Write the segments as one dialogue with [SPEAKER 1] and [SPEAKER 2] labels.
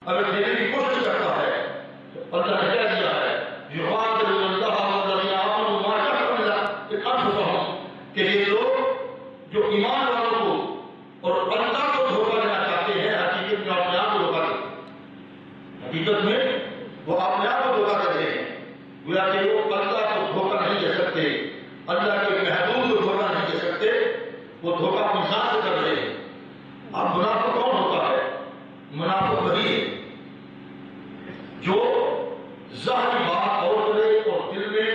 [SPEAKER 1] اگر دینے کی کوشش کرتا ہے تو اللہ نے کہہ دیا ہے یقاتل اللہ والذین آمنوا ما تحمل انفسهم کہ یہ لوگ جو ایمان والوں کو اور اللہ کو دھوکہ دینا چاہتے ہیں حقیقت میں اپنے آپ کو دھوکہ دیتے ہیں، حقیقت میں وہ اپنے آپ کو دھوکہ دے رہے ہیں، گویا کہ وہ اللہ کو دھوکہ نہیں دے سکتے، اللہ کے محبوب کو دھوکہ نہیں دے سکتے، وہ دھوکہ اپنی ذات سے کر رہے ہیں۔ اب منافق کون ہوتا ہے؟ منافق وہی ہے جو ظاہری بات اور کرے اور دل میں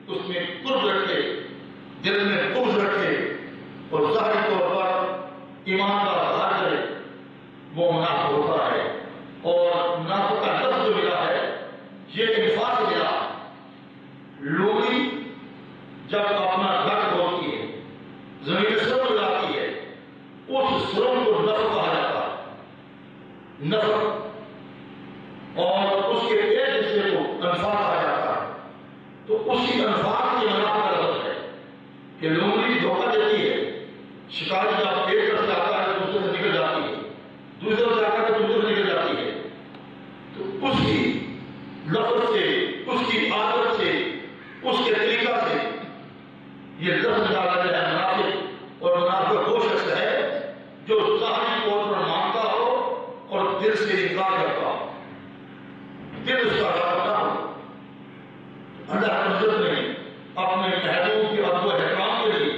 [SPEAKER 1] اس میں قرب رکھے، دل میں بغض رکھے اور ظاہری طور پر ایمان کا اظہار کرے، وہ منافق ہوتا ہے۔ اور منافق کا لفظ جو ملا ہے یہ انفاق سے ملا۔ لوگی جب اپنا گھر کھولتی ہے، زمین سرم ہو جاتی ہے، اس سرم کو نفق کہا جاتا ہے، نفق، اور اس کے ایک حصے کو انفاق کہا جاتا ہے۔ تو اسی انفاق کے منافع کا لفظ ہے کہ لوگی دھوکہ دیتی ہے، شکاری جب ایک طرف سے آتا ہے دوسرے سے نکل جاتی ہے، دوسرے سے آتا ہے دوسرے سے نکل جاتی ہے۔ تو اس کی لفظ سے، اس کی عادت سے، اس کے طریقہ سے یہ لفظ نکالا گیا ہے منافق۔ اور منافق وہ شخص ہے جو ظاہری طور پر مانتا ہو اور دل سے انکار کرتا ہو، دل اس کا رابطہ ہو۔ اللہ حضرت نے اپنے محبوب کے ادب و احترام کے لیے،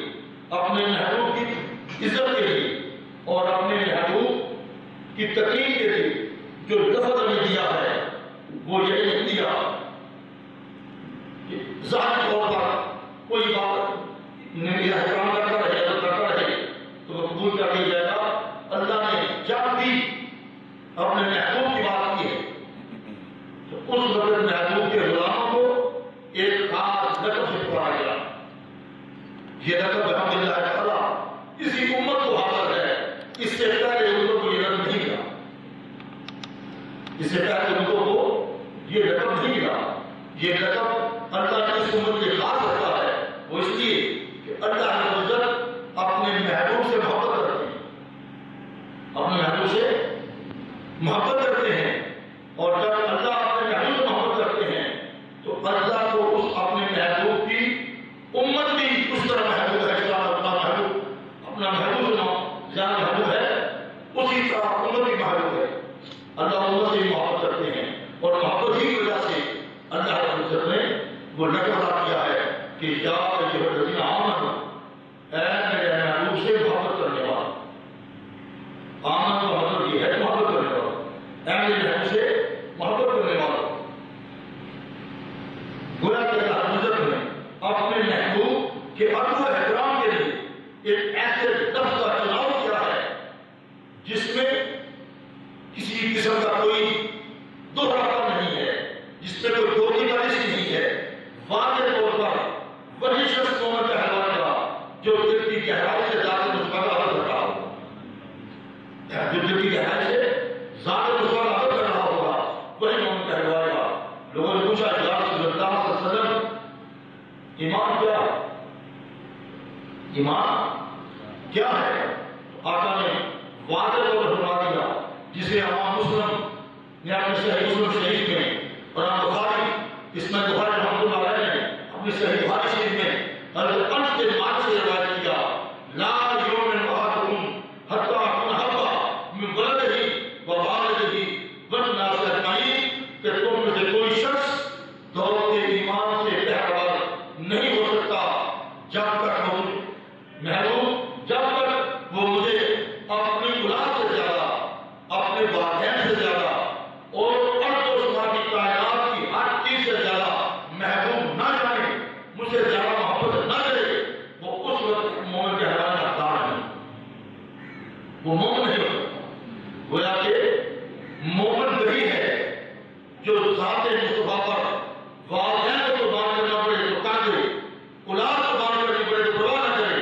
[SPEAKER 1] اپنے محبوب کی عزت کے لیے اور اپنے محبوب کی تقریم کے لیے جو لفظ ہمیں دیا ہے وہ یہ نہیں دیا کہ ظاہری طور پر کوئی بات نہیں احترام کرتا رہے، عزت کرتا رہے تو وہ قبول کر لیا جائے گا۔ اللہ نے جب بھی اپنے محبوب کی بات کی ہے تو اس وقت محبوب کے غلاموں کو ایک خاص لقب سے پکارا گیا۔ یہ لقب الحمدللہ تعالیٰ اسی امت کو حاصل ہے، اس سے پہلے امتوں کو یہ لقب نہیں ملا، اس سے پہلے امتوں کو یہ لقب نہیں ملا۔ یہ لقب اللہ نے اس امت کے خاص رکھا ہے، وہ اس لیے کہ اللہ نے حضرت اپنے محبوب سے محبت کرتے ہیں، اپنے محبوب سے محبت کرتے ہیں، اور جب اللہ اپنے محبوب سے محبت کرتے ہیں تو اللہ کو اس اپنے محبوب کی امت بھی اس طرح محبوب ہے، اپنا محبوب زیادہ محبوب ہے، اسی طرح امت بھی محبوب ہے۔ اللہ امت سے محبت کرتے ہیں اور محبت ہی کی وجہ سے اللہ عزت نے وہ لقب ادا کیا ہے کہ یا ایھا الذین آمنوا، اے میرے محبوب سے محبت کرنے والا۔ آمن کا مطلب یہ ہے محبت کرنے والا، اے میرے محبوب سے محبت کرنے والا۔ گویا کہ اللہ عزت نے اپنے محبوب کے ادب و احترام کے لیے ایک ایسے لفظ کا چناؤ کیا ہے جس میں کسی قسم کا کوئی دوہراپن نہیں ہے، جس میں کوئی دوہری کا رشک نہیں ہے، واضح طور پر وہی شخص مومن کہلائے گا جو دل کی گہرائی سے ذات مصطفیٰ کا عبادت کر رہا ہوگا، جو دل کی گہرائی سے ذات مصطفیٰ کا عبادت کر رہا ہوگا وہی مومن کہلائے گا۔ لوگوں نے پوچھا یا رسول اللہ صلی اللہ علیہ وسلم ایمان کیا ہے؟ ایمان کیا ہے؟ آقا نے واضح طور پر فرما دیا، جسے امام مسلم نے اپنے صحیح مسلم شریف میں اور امام بخاری، اس میں بخاری رحمۃ اللہ علیہ نے اپنی صحیح بخاری شریف میں حضرت انس بن مالک سے روایت کیا، لا یؤمن احدکم حتی اکون احب من ولدہ ووالدہ والناس اجمعین، کہ تم میں سے کوئی شخص دولت ایمان سے بہرور نہیں ہو سکتا جب تک محبوب، جب تک وہ مجھے اپنی اولاد سے زیادہ، اپنے والدین سے زیادہ اور ارض و سما کی کائنات کی ہر چیز سے زیادہ محبوب نہ جانے، مجھ سے زیادہ محبت نہ کرے، وہ اس وقت مومن کے حوالے کا دار نہیں، وہ مومن نہیں ہوتا۔ گویا کہ مومن وہی ہے جو ذات مصطفیٰ پر والدین کو قربان کرنا پڑے تو کر دے، اولاد قربان کرنی پڑے تو پرواہ نہ کرے،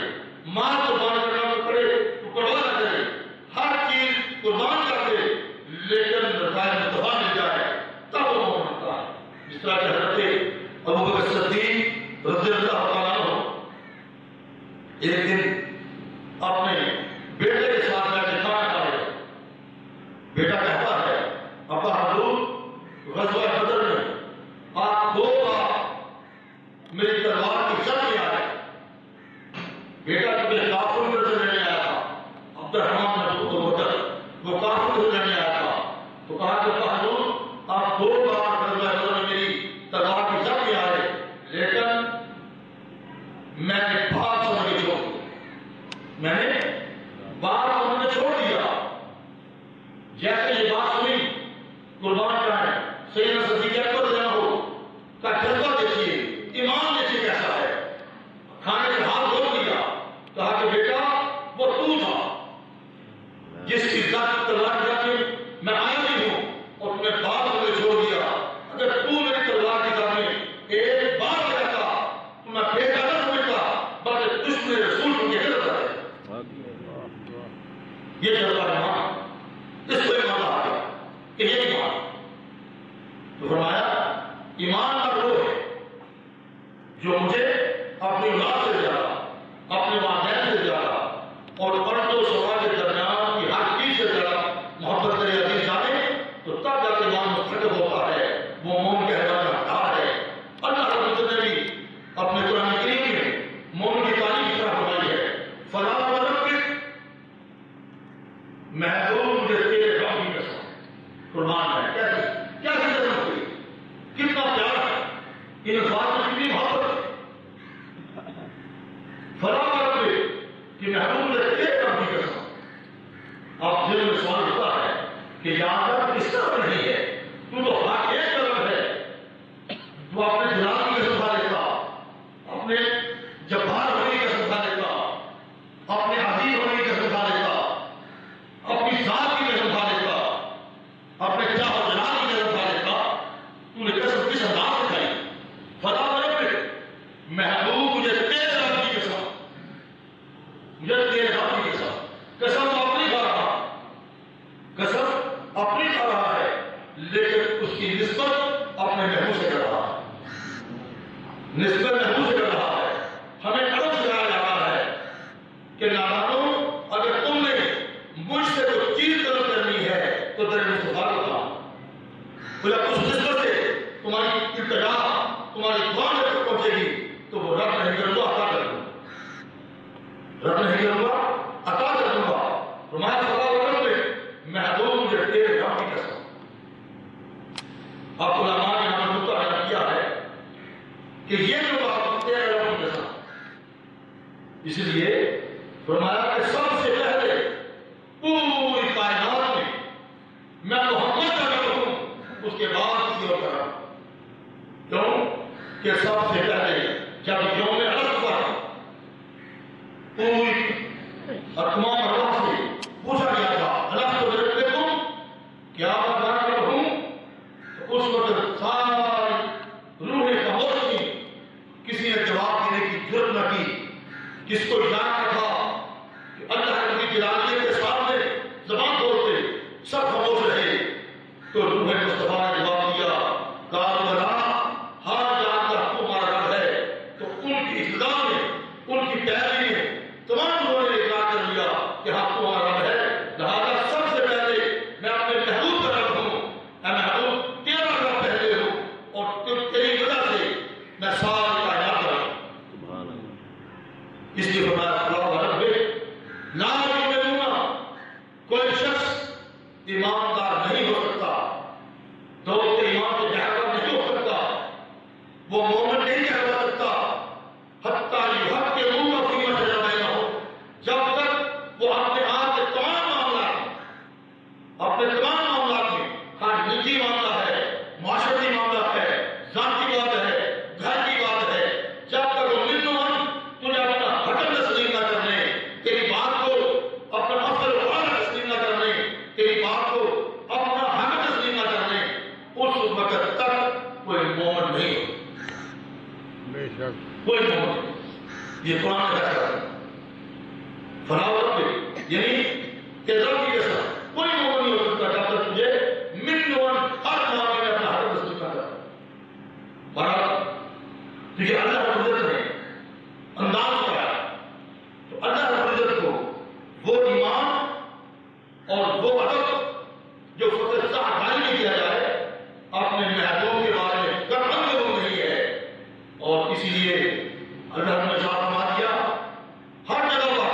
[SPEAKER 1] مال قربان کرنا پڑے تو پرواہ نہ کرے، ہر چیز قربان کر دے لیکن رضائے مصطفیٰ مل جائے تب وہ مومن ہوتا ہے۔ جس طرح کہ حضرت ابوبکر صدیق رضی اللہ تعالیٰ عنہ ایک دن اپنے بیٹے کے ساتھ بیٹھ کے کھانا کھا رہے، بیٹا کہتا ہے ابا تو کہا کہ حضور آپ 2 بار کلمہ طیبہ میں میری تلوار کی زد میں آئے، لیکن میں نے بات سمجھ کے چھوڑ دیا، میں نے بات سمجھ کے چھوڑ دیا۔ جیسے یہ بات سنی، قربان جائیں سیدنا صدیق اکبر رضی اللہ عنہ کا جذبہ دیکھیے، ایمان دیکھیے کیسا ہے۔ کھانے سے ہاتھ دھو دیا، کہا کہ بیٹا وہ تو تھا جس کی ذات تلوار کی ذات میں میں آیا بھی ہوں اور تمہیں بات مجھے چھوڑ دیا۔ اگر تو میری تلوار کی ذات میں ایک بار کہتا تو میں بیٹا نہ سمجھتا بلکہ دشمن رسول کو یہ جذبہ ہے، یہ جذبہ ایمان، اس کو ایمان آ گیا کہ یہ ایمان۔ تو فرمایا ایمان کا وہ ہے جو مجھے اپنی اولاد سے زیادہ، اپنے والدین سے زیادہ اور مرد و شعرا کے درمیان کی ہر چیز سے زیادہ محبت کرے، عزیز جانے، تو تب جا کے ایمان مستقب ہوتا ہے، وہ مومن کے حیران حقدار ہے۔ اللہ رب العزت نے بھی اپنے قرآن کریم میں مومن کی تعلیم کی طرح فرمائی ہے، فلا وربک محبوب مجھے تیرے رب کی قسم، قربان ہے کیسی قسم ہوئی، کتنا پیار ہے، ان الفاظ میں کتنی محبت ہے۔ فلا وربک کہ محبوب مجھے تیرے رب کی قسم۔ آپ دل میں سوال ہوتا ہے کہ یہاں رب کس طرح نہیں ہے، تو ہر ایک طرف ہے، تو اپنے جلال کی قسم کھا لیتا، اپنے جبار ہونے کی قسم کھا لیتا، اپنے عزیز ہونے کی قسم کھا لیتا، اپنی ذات کی قسم کھا لیتا، اپنے چاہ و جلال کی قسم کھا لیتا، تو نے قسم کس انداز سے کھائی؟ فلا وربک محبوب مجھے تیرے رب کی قسم، مجھے تیرے رب کی قسم۔ قسم تو اپنی کھا رہا، قسم اپنی کھا رہا ہے، لیکن اس کی نسبت اپنے محبوب سے کر رہا ہے، نسبت محبوب سے کر رہا ہے۔ ہمیں طرف سے آیا جا رہا ہے کہ نادانوں اگر تم نے مجھ سے کوئی چیز طلب کرنی ہے تو تیرے مصطفیٰ کو کہا، بولا اس نسبت سے تمہاری ابتدا تمہاری دعا میں پہنچے گی تو وہ رب نہیں کروں گا عطا کر دوں گا، رب نہیں کروں گا عطا کر دوں گا۔ فرمایا فلا وربک محبوب مجھے تیرے رب کی قسم۔ اب علماء نے ہمیں نقطہ بیان کیا ہے کہ یہ جو بات تیرے رب کی قسم، اس لیے فرمایا کہ سب سے پہلے پوری کائنات میں میں محمد کا رب ہوں، اس کے بعد کسی اور کا رب۔ کیوں کہ سب سے پہلے جب یوم عرفہ پر پوری اور تمام اللہ سے پوچھا گیا تھا الحمد للہ کیا میں رب ہوں، تو اس وقت ساری روح خاموش تھی، کسی نے جواب دینے کی ضرورت نہ کی، کس کو یاد تھا کہ اللہ کی جلالت کے سامنے زبان کھولتے سب خاموش رہے، تو روح مصطفیٰ نے جواب دیا کاربلا ہر جان کا تمہارا رب ہے۔ تو ان کی ابتدا میں، ان کی پیروی میں تمام لوگوں نے اقرار کر لیا کہ ہاں تمہارا رب ہے، لہٰذا سب سے پہلے میں اپنے محبوب کا رب ہوں، اے محبوب تیرا رب پہلے ہوں اور تیری وجہ سے میں ساری کائنات کا رب ہوں۔ اس لیے فرمایا فلا وربک لا یؤمنون، کوئی شخص ایماندار نہیں ہو سکتا، دولت ایمان کے جہر نہیں ہو سکتا، وہ مومن نہیں کہلا سکتا حتیٰ یحکموک فیما شجر بینہم، جب تک وہ اپنے آپ کے تمام معاملات میں، ہر نجی معاملہ ہے، معاشرتی معاملہ ہے، ذاتی بات ہے، گھر کی بات ہے، جب تک وہ منہم تجھے اپنا حکم تسلیم نہ کرنے، تیری بات کو اپنا افضل وعلا تسلیم نہ کرنے، تیری بات کو اپنا حق تسلیم نہ کرنے، اس وقت تک کوئی مومن نہیں ہو، کوئی مومن نہیں۔ یہ قرآن کا فیصلہ ہے۔ فلا وربک یعنی کہ رب کی قسم کوئی مومن نہیں ہو سکتا جب تک تجھے منہم ہر معاملے میں اپنا حق تسلیم نہ کرنا۔ بہرحال کیونکہ اللہ رب العزت نے انداز بتایا، تو اللہ رب العزت کو وہ ایمان اور وہ ادب جو فقط صحابہ میں کیا جائے اپنے محبوب کے بارے میں کبھی ضرور نہیں ہے، اور اسی لیے اللہ نے ارشاد فرما دیا ہر جگہ پر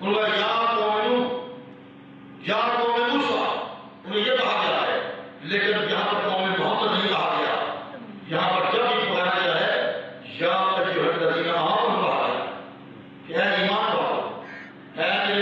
[SPEAKER 1] ان کا یا قوم یا قوم موسیٰ انہیں یہ کہا گیا ہے، لیکن یہاں پر قوم محمد نہیں کہا گیا، یہاں پر جب یہ پکارا گیا ہے یا ایھا الذین آمنوا کہا ہے کہ اے ایمان والو، اے میرے